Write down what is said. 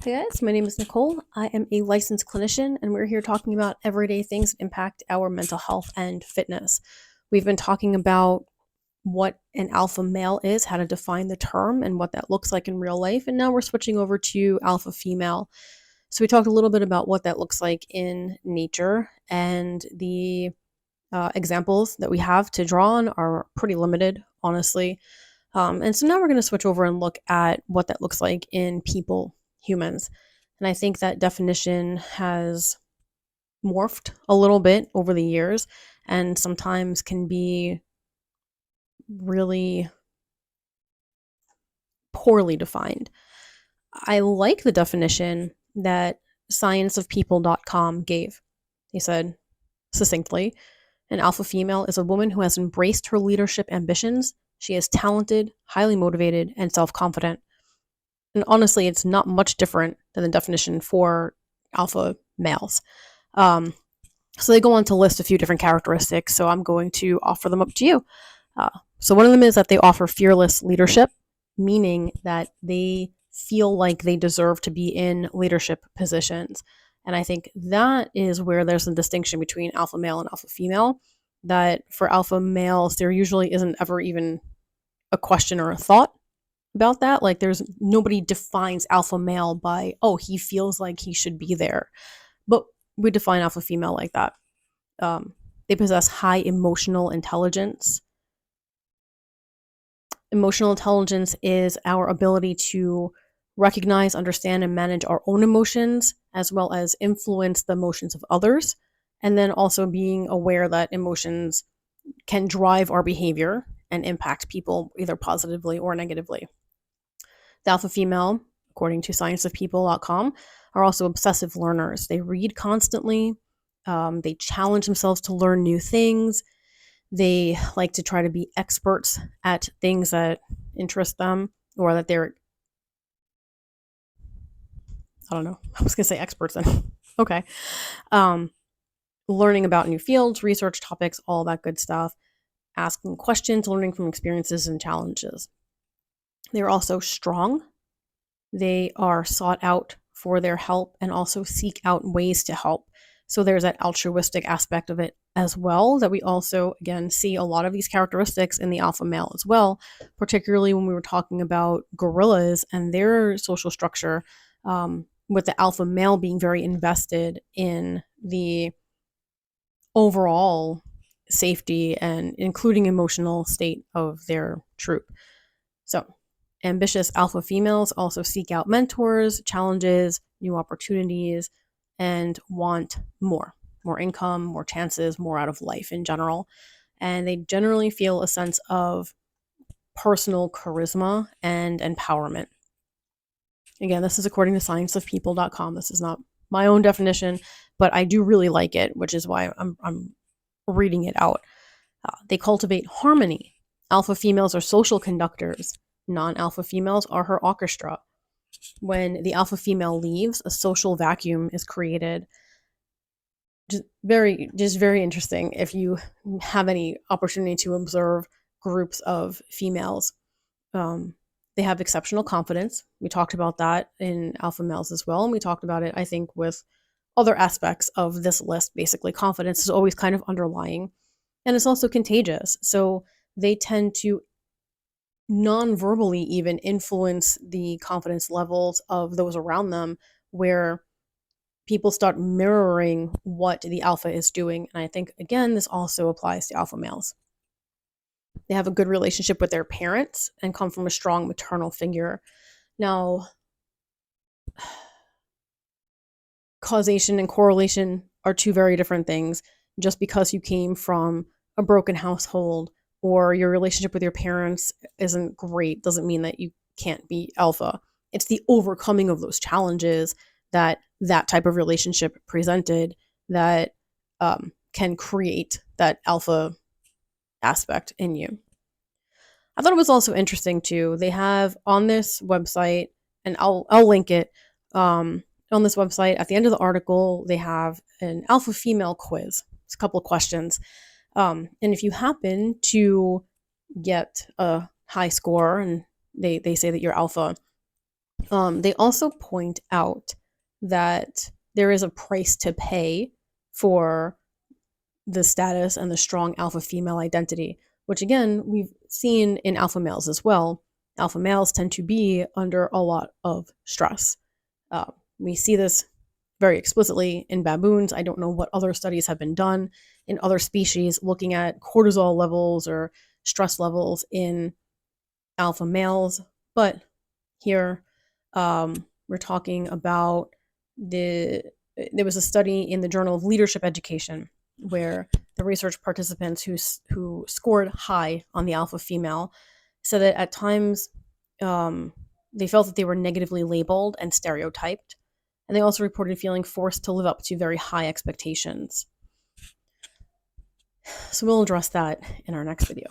Hey guys, my name is Nicole. I am a licensed clinician, and we're here talking about everyday things that impact our mental health and fitness. We've been talking about what an alpha male is, how to define the term, and what that looks like in real life. And now we're switching over to alpha female. So we talked a little bit about what that looks like in nature, and the examples that we have to draw on are pretty limited, honestly. And so now we're going to switch over and look at what that looks like in people, humans. And I think that definition has morphed a little bit over the years and sometimes can be really poorly defined. I like the definition that scienceofpeople.com gave. He said succinctly, an alpha female is a woman who has embraced her leadership ambitions. She is talented, highly motivated, and self confident. And honestly, it's not much different than the definition for alpha males. Um, so they go on to list a few different characteristics. So I'm going to offer them up to you. So one of them is that they offer fearless leadership, meaning that they feel like they deserve to be in leadership positions. And I think that is where there's a distinction between alpha male and alpha female. That for alpha males, there usually isn't ever even a question or a thought about that. Like, there's nobody defines alpha male by, oh, he feels like he should be there. But we define alpha female like that. They possess high emotional intelligence. Emotional intelligence is our ability to recognize, understand, and manage our own emotions, as well as influence the emotions of others. And then also being aware that emotions can drive our behavior and impact people either positively or negatively. The alpha female, according to scienceofpeople.com, are also obsessive learners. They read constantly, they challenge themselves to learn new things. They like to try to be experts at things that interest them or that they're, I don't know, I was going to say experts in. Okay. Um, Learning about new fields, research topics, all that good stuff, asking questions, learning from experiences and challenges. They're also strong. They are sought out for their help and also seek out ways to help. So there's that altruistic aspect of it as well that we also, again, see a lot of these characteristics in the alpha male as well, particularly when we were talking about gorillas and their social structure, with the alpha male being very invested in the overall safety and including emotional state of their troop. So, ambitious alpha females also seek out mentors, challenges, new opportunities, and want more income, more chances, more out of life in general. And they generally feel a sense of personal charisma and empowerment. Again, this is according to scienceofpeople.com. This is not my own definition, but I do really like it, which is why I'm reading it out. They cultivate harmony. Alpha females are social conductors. Non-alpha females are her orchestra. When the alpha female leaves, a social vacuum is created. Just very interesting if you have any opportunity to observe groups of females. Um, they have exceptional confidence. We talked about that in alpha males as well, and we talked about it, I think, with other aspects of this list. Basically, confidence is always kind of underlying, and it's also contagious. So they tend to non-verbally even influence the confidence levels of those around them, where people start mirroring what the alpha is doing. And I think, again, this also applies to alpha males. They have a good relationship with their parents and come from a strong maternal figure. Now, causation and correlation are two very different things. Just because you came from a broken household or your relationship with your parents isn't great doesn't mean that you can't be alpha. It's the overcoming of those challenges that type of relationship presented that can create that alpha aspect in you. I thought it was also interesting too. They have on this website, and I'll link it. On this website, at the end of the article, they have an alpha female quiz. It's a couple of questions, and if you happen to get a high score, and they say that you're alpha, They also point out that there is a price to pay for the status and the strong alpha female identity, which again, we've seen in alpha males as well. Alpha males tend to be under a lot of stress. We see this very explicitly in baboons. I don't know what other studies have been done in other species looking at cortisol levels or stress levels in alpha males, but here we're talking about there was a study in the Journal of Leadership Education where the research participants who scored high on the alpha female said that at times they felt that they were negatively labeled and stereotyped, and they also reported feeling forced to live up to very high expectations. So we'll address that in our next video.